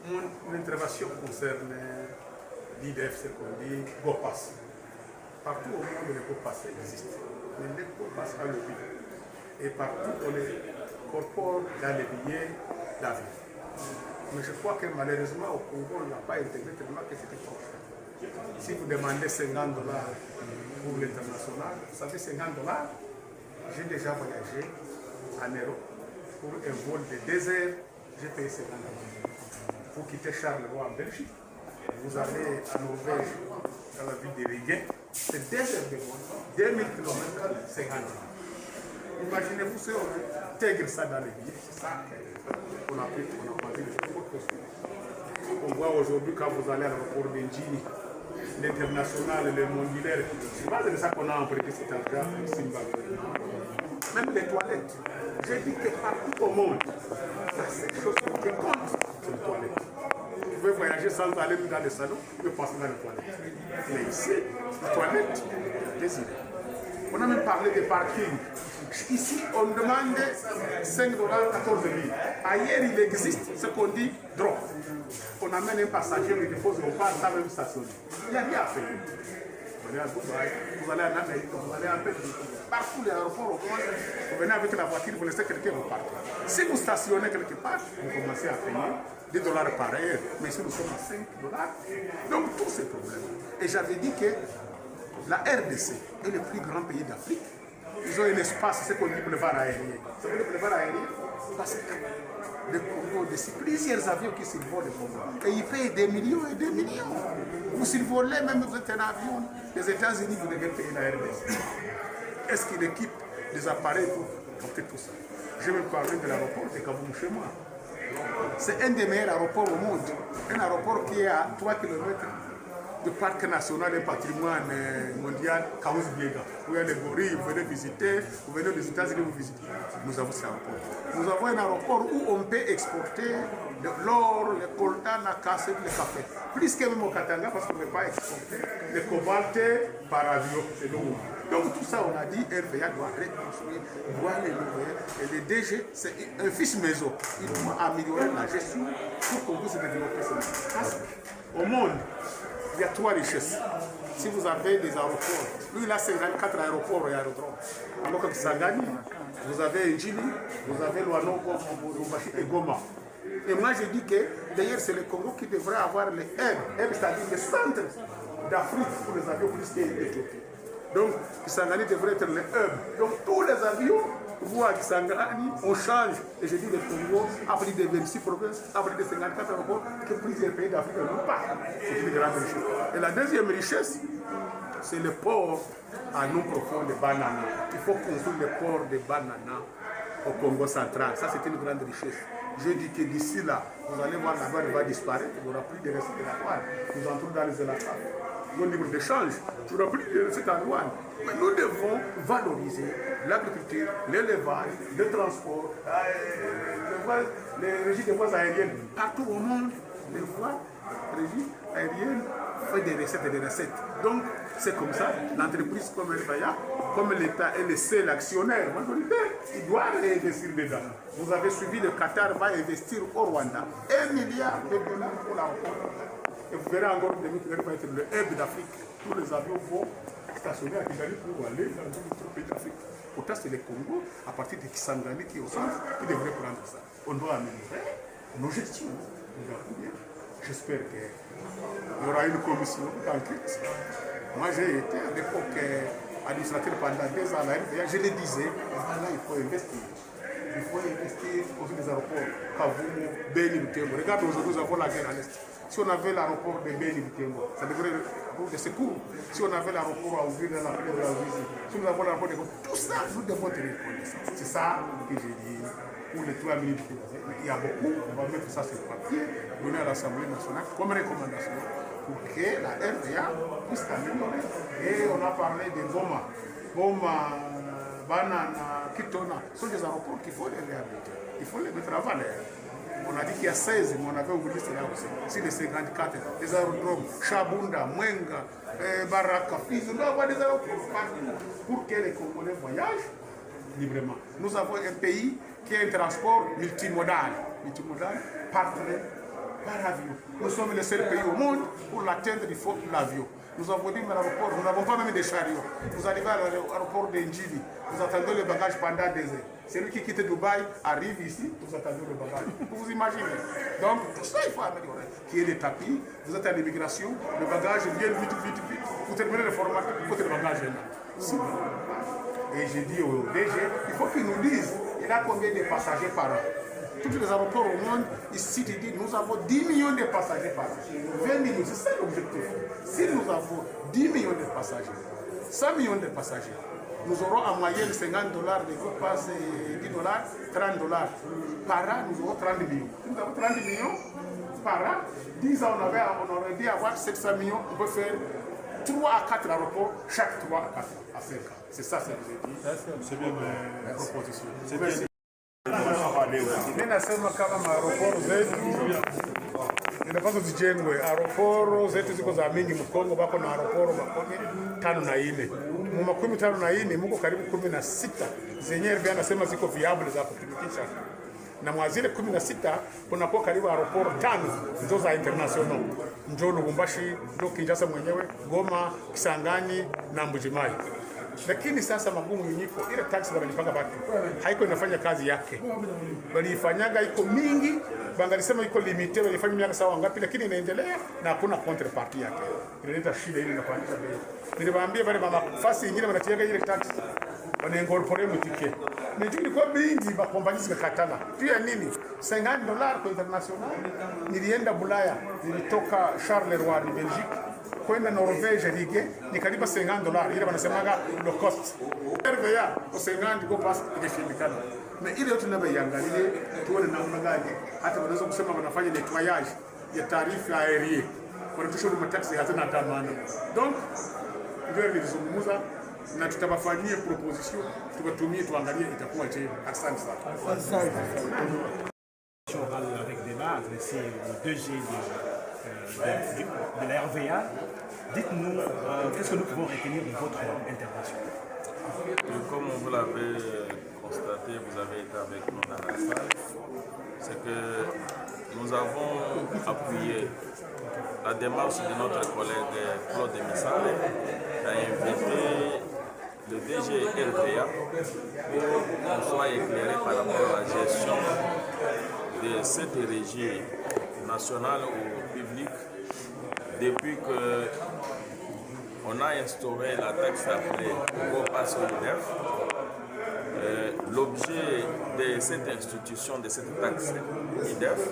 Mon intervention concerne l'IDF, ce qu'on dit GOPAS. Partout au monde, le GOPAS existe. Mais le GOPAS a le but. Et partout, on les incorpore dans les billets d'avion. Mais je crois que malheureusement, au Congo, on n'a pas intégré tellement que c'était trop cher. Si vous demandez 50 $ pour l'international, vous savez, 50 $, j'ai déjà voyagé en Europe pour un vol de 2 heures, j'ai payé 50 $. Vous quittez Charleroi en Belgique, vous allez à Norvège, dans la ville de Riguet, c'est 2 heures de vol, 2000 km, 50 $. Imaginez-vous si on intègre ça dans les billets, c'est ça qu'on a pris, on a pas vu on voit aujourd'hui quand vous allez à l'aéroport d'Engini, l'international, le mondial, c'est pas de ça qu'on a emprunté cet argent au Zimbabwe. Même les toilettes. J'ai dit que partout au monde, c'est quelque chose qui compte, c'est les toilettes. Vous pouvez voyager sans aller dans les salons, vous pouvez passer dans les toilettes. Mais ici, les toilettes, désirées. On a même parlé des parkings. Ici, on demande 5 $, 14 000. Ailleurs, il existe ce qu'on dit drop. On amène un passager, on lui dépose, on passe sans même stationner. Il n'y a rien à faire. Vous allez à Dubaï, vous allez en Amérique, vous allez en Belgique. Partout les aéroports, vous venez avec la voiture, vous laissez quelqu'un, vous partez. Si vous stationnez quelque part, vous commencez à payer $2 par heure. Mais ici, nous sommes à 5 $. Donc, tous ces problèmes. Et j'avais dit que la RDC est le plus grand pays d'Afrique. Ils ont un espace, ce qu'on dit boulevard aérien. C'est le boulevard aérien parce que le Congo, c'est plusieurs avions qui survolent le Congo. Et ils payent des millions et des millions. Vous survolez, même vous êtes un avion des États-Unis, vous devez payer la RDC. Est-ce qu'il équipe des appareils pour porter tout ça? Je vais parler de l'aéroport de Kaboum chez moi. C'est un des meilleurs aéroports au monde. Un aéroport qui est à 3 km du parc national et patrimoine mondial Kaouz-Biega. Où il y a les gorilles, vous venez visiter, vous venez aux États-Unis, vous visitez. Nous avons cet aéroport. Nous avons un aéroport où on peut exporter l'or, le coltan, la cassette, le café. Plus que même au Katanga parce qu'on ne peut pas exporter le cobalt par avion. C'est nous. Donc tout ça, on a dit, RVA doit reconstruire, doit l'élever. Et le DG, c'est un fils maison. Il doit améliorer la gestion pour qu'on puisse développer ça. Parce qu'au monde, il y a 3 richesses. Si vous avez des aéroports, lui il a 54 aéroports et aérodromes. Alors que Kisangani, vous avez Njili, vous avez Luanoko, Lubumbashi et Goma. Et moi je dis que d'ailleurs c'est le Congo qui devrait avoir les hubs, c'est-à-dire les centres d'Afrique pour les avions plus qu'Éthiopie. Donc Kisangani devrait être le hub. Donc tous les avions, vous à Kisangani, on change. Et je dis le Congo a pris des 26 provinces, a pris des 54 aéroports que plusieurs pays d'Afrique n'ont pas. C'est une grande richesse. Et la deuxième richesse, c'est le port à non profond de Banana. Il faut construire le port de Banana au Congo central. Ça, c'est une grande richesse. Je dis que d'ici là, vous allez voir la douane va disparaître, il n'y aura plus de recettes de la douane. Nous entrons dans les élections. Nos livres d'échange, il n'y aura plus de recettes en douane. Mais nous devons valoriser l'agriculture, l'élevage, le transport, les régies de voies aériennes. Partout au monde, les voies, régies aériennes font des recettes et des recettes. Donc, c'est comme ça, l'entreprise comme RVA, comme l'État est le seul actionnaire majoritaire, il doit réinvestir dedans. Vous avez suivi, le Qatar va investir au Rwanda $1 milliard pour l'aéroport. Et vous verrez encore que Kigali va être le hub d'Afrique. Tous les avions vont stationner à Kigali pour aller dans d'autres pays d'Afrique. Pourtant, c'est le Congo, à partir de Kisangani qui est au centre, qui devrait prendre ça. On doit améliorer nos gestions. J'espère qu'il y aura une commission d'enquête. Moi, j'ai été à l'époque administrateur pendant 2 ans à la RVA, je le disais, voilà, il faut investir. Il faut investir aussi les aéroports. Kavumu, Beni, Butembo. Regarde, aujourd'hui, nous avons la guerre à l'Est. Si on avait l'aéroport de Beni, Butembo, ça devrait être de secours. Si on avait l'aéroport à ouvrir dans la plaine de la Ouizi, si nous avons l'aéroport de tout ça, nous devons tenir compte de ça. C'est ça que j'ai dit pour les 3 minutes. Il y a beaucoup, on va mettre ça sur le papier, donner à l'Assemblée nationale comme recommandation pour que la RDA puisse améliorer. Et on a parlé de Goma. Goma, Banana, Kitona, ce sont des aéroports qu'il faut les réhabiliter. Il faut les mettre à valeur. On a dit qu'il y a 16, mais on avait oublié cela aussi. Si les 54, les aérodromes, Chabunda, Mwenga, Baraka, Fizi, on doit avoir des aéroports partout pour que les Congolais voyagent librement. Nous avons un pays qui est un transport multimodal. Multimodal par train, par avion. Nous sommes le seul pays au monde pour l'atteindre, il faut l'avion. Nous avons dit à l'aéroport, nous n'avons pas même des chariots. Vous arrivez à l'aéroport d'Indjili, vous attendez le bagage pendant des heures. Celui qui quitte Dubaï arrive ici, vous attendez le bagage. Vous imaginez. Donc, tout ça, il faut améliorer. Qu'il y ait des tapis, vous êtes à l'immigration, le bagage vient vite. Vous terminez le format, votre bagage est là. Et j'ai dit au DG, il faut qu'il nous dise, il a combien de passagers par an. Tous les aéroports au monde, ici, il dit, nous avons 10 millions de passagers par an. 20 millions, c'est ça l'objectif. Si nous avons 10 millions de passagers, 100 millions de passagers, nous aurons en moyenne $50 de go pass et $10, $30. Par an, nous aurons 30 millions. Nous avons 30 millions par an. 10 ans, on aurait dû avoir 700 millions. On peut faire 3 à 4 aéroports, chaque 3 à 4 à 5 ans. C'est ça, c'est c'est bien ma proposition. C'est bien. Mimi nasema kama maaeroporo zetu inapaswa zijengwe. Aeroporo zetu ziko za mingi Mkongo, bako na aeroporo makumi 54. Mu makumi 54 muko karibu 16 zenyewe bia nasema ziko viable za kutumikisha. Na mwazile 16 kunakuwa karibu aeroporo 5 ndio za international. Njoo Lubumbashi, njoo Kinshasa mwenyewe, Goma, Kisangani na Mbuji-Mayi. Lakini sasa magumu yinyiko, ile taxi wanalipanga watu haiko inafanya kazi yake. Walifanyaga iko mingi, bangalisema iko limite, walifanya miaka sawa ngapi, lakini inaendelea na hakuna counterparty yake. Inaleta shida ile inapandisha bei. Niliwaambia wale mama fasi nyingine wanatiaga ile taxi, wanaincorporate mtike. Mtike ilikuwa mingi, makompani zimekatana. Pia nini? $50 kwa international. Nilienda Bulaya, nilitoka Charleroi ni Belgique kwenda Norvège lige ni karibu $50 ile wanasemaga low cost. RVA kwa $50 go pass ikishindikana. Na ile yote tunaiangalia tuone namna gani hata wanaweza kusema wanafanya nettoyage ya taarifa aérien. Kwa tusho kwa taxi hazina tamana. Donc ndio nilizungumza na tutawafanyia proposition tukatumie tuangalie itakuwa je. Asante sana. Avec débat adressé au 2G de la RVA. Dites-nous, qu'est-ce que nous pouvons retenir de votre intervention? Comme vous l'avez constaté, vous avez été avec nous dans la salle, c'est que nous avons appuyé la démarche de notre collègue Claude Missale qui a invité le DG RVA pour qu'on soit éclairé par rapport à la gestion de cette régie nationale au public depuis que on a instauré la taxe appelée Go-Pass Solidaire. L'objet de cette institution, de cette taxe IDEF,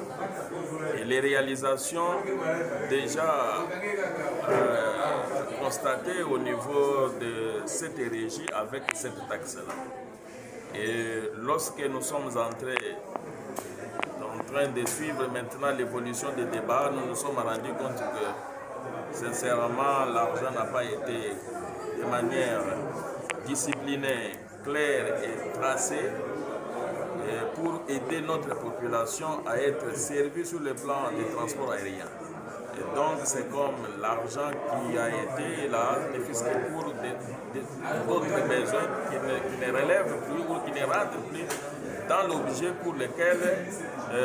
et les réalisations déjà constatées au niveau de cette régie avec cette taxe-là. Et lorsque nous sommes en train de suivre maintenant l'évolution des débats, nous nous sommes rendus compte que sincèrement l'argent n'a pas été de manière disciplinée, claire et tracée pour aider notre population à être servie sur le plan des transports aériens. Et donc c'est comme l'argent qui a été là, ne fût-ce que pour d'autres besoins qui ne relèvent plus ou qui ne rentrent plus dans l'objet pour lequel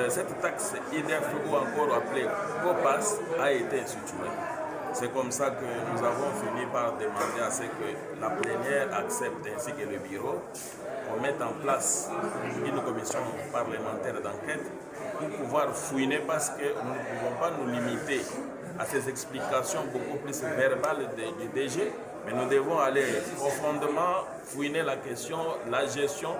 cette taxe IDEF ou encore appelée Go-Pass a été instituée. C'est comme ça que nous avons fini par demander à ce que la plénière accepte ainsi que le bureau qu'on mette en place une commission parlementaire d'enquête pour pouvoir fouiner parce que nous ne pouvons pas nous limiter à ces explications beaucoup plus verbales du DG, mais nous devons aller profondément fouiner la question, la gestion,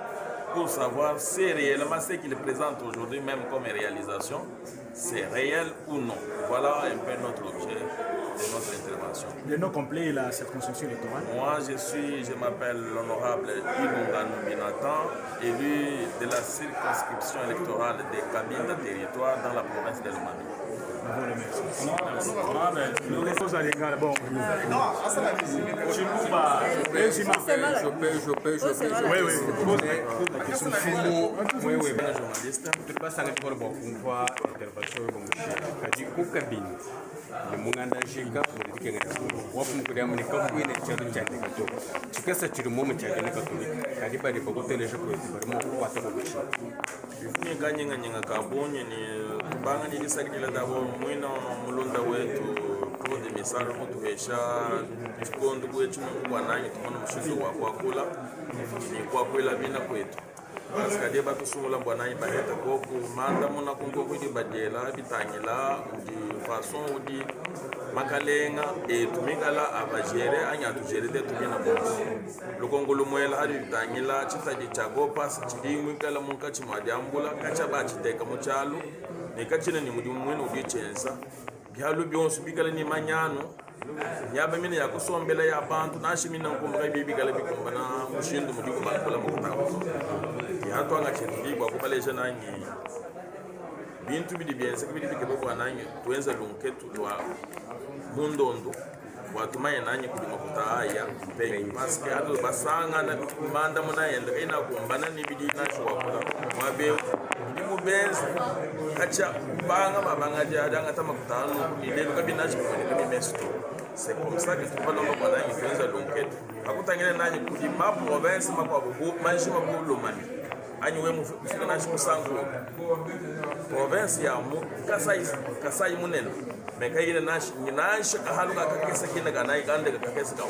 pour savoir si réellement ce qu'il présente aujourd'hui, même comme réalisation, c'est réel ou non. Voilà un peu notre objet de notre intervention. Le nom complet et la circonscription électorale? Moi, je m'appelle l'honorable Ilunga Nominatan, élu de la circonscription électorale des Kabinda territoire dans la province de l'Omani. Journaliste, tu passes à l'école pour voir intervention au Kadi Koukabine. le munganda shika politique ngati wafu kuri amune kakwine chalo chande kato chikasa chiri momo chake ne katolika kadi bali pakutele shoko bali mo kwata ko bishi ni kanyinga kabonye ni kubanga ni disakila dabo mwina mulonda wetu kwa de misalo mutubesha chikondo kwetu kwananyi tukono mshizo wa kwakula ni kwakwela bina kwetu Parce ba kusungula bwananyi baheta koku manda muna kunko kwidi badela bitanyela di façon udi makalenga tumikala abajere anya tujere de tumina bonso lokongolo mwela ari bitanyela chita di chagopas chidimwe kala munka chimadiambula kacha ba chiteka muchalo ne kachina ni mudi mwene udi chensa byalo byonso bikala ni manyano nyaba mina yakusombela ya bantu nashimina nkumbuka bibi kala bikomba na mushindo mudiko bakula mukutawo hatu anga chirigwa kubalesha nanyi bintu bidi byense bidi bikebwa nanyi tuenza lunketu twa mundondo watumaye nanyi kudi makutaya pe paske ado basanga na manda munayenda ina kumbana ni bidi nasho wakula mwabe ndi mubenzi kacha banga mabanga jadanga tamakutano ni lelo kabinacho kwa ni mesto c'est comme ça que tu vas dans bwana nyi tuenza lunketu akutangene nanyi kudi mapu province makwa bubu manji mabulo mani anyi we mufika na shikusangu province ya mu kasai munene meka ile nashi nyinashi kahaluka kakesa kina kana ikande kakesa ka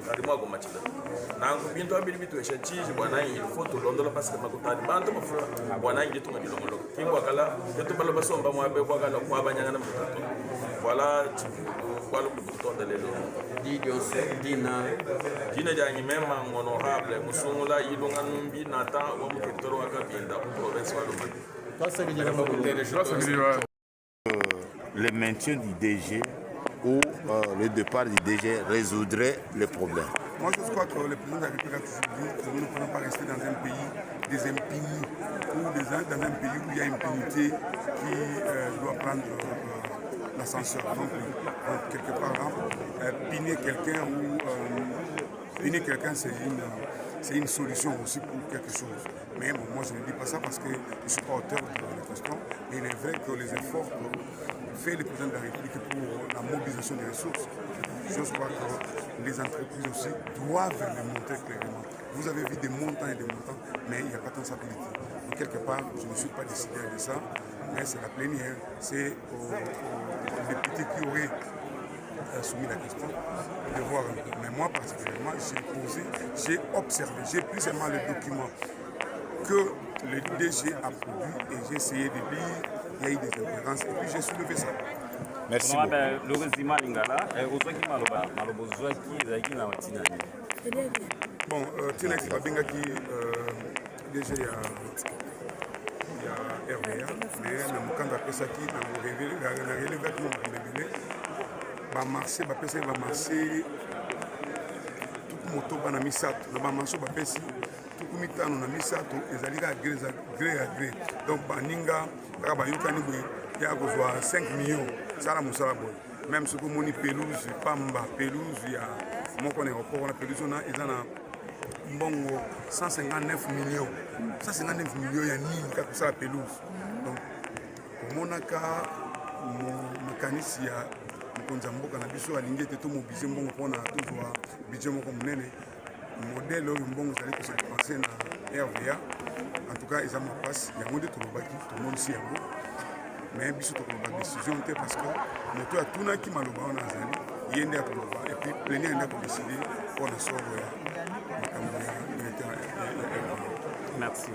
kadimo ko machila nangu bintu abili bitu esha chiji bwana yi foto londola pasika makutani bantu mafura bwana yi tunga dilongolo kingwa kala yetu balo basomba mwabe kwa kala kwa banyanga na mutato wala kwalo kutonda lelo dina janyi mema honorable musungula yidonga numbi nata wa mutoro wa kabinda province wa Lomami. Le maintien du DG ou le départ du DG résoudrait les problèmes. Moi, je crois que le président de la République a toujours dit que nous ne pouvons pas rester dans un pays des impunis ou dans un pays où il y a impunité qui doit prendre l'ascenseur. Donc, quelque part, piner quelqu'un ou piner quelqu'un, c'est une solution aussi pour quelque chose. Mais bon, moi, je ne dis pas ça parce que je ne suis pas auteur de la question. Et il est vrai que les efforts que fait le président de la République pour la mobilisation des ressources, je crois que les entreprises aussi doivent les montrer clairement. Vous avez vu des montants et des montants, mais il n'y a pas de traçabilité. Donc, quelque part, je ne suis pas décideur de ça, mais c'est la plénière. C'est aux députés qui auraient soumis la question de voir un peu. Mais moi, particulièrement, j'ai posé, j'ai observé, j'ai pris seulement le document que le DG a produit et j'ai essayé de lire. Il y a eu des incohérences et puis j'ai soulevé ça. Merci beaucoup. Bon, Tinex Babingaki, DG, il y a RVA, mais quand on appelle ça qui, on a relevé vêtements, on a marché, on va marcher, tout le moto, on a mis ça, on a marché, on a mis ça, tout le temps, on a mis ça, les alliés à gré à gré. Donc, Baninga, il y a 5 millions, ça la moussala boy. Même ce que mon pelouse, Pamba, pelouse, il y a mon aéroport, on a pelouse, on a 159 millions. 159 millions, il y a ni ça la pelouse. Donc, comme on a qu'à mécanisme, il y a Konzamboka na biso alingi te to mobiliser mbongo pona toujours budget moko munene modèle oyo mbongo zali ko se dépenser na RVA en tout cas ils ont ma place il y a monde to lobaki to monde si yango mais biso to ba décision te parce que moto ya tuna ki maloba on azali yende ya loba et puis plénière nda ko décider pour la sort ya makambo ya merci.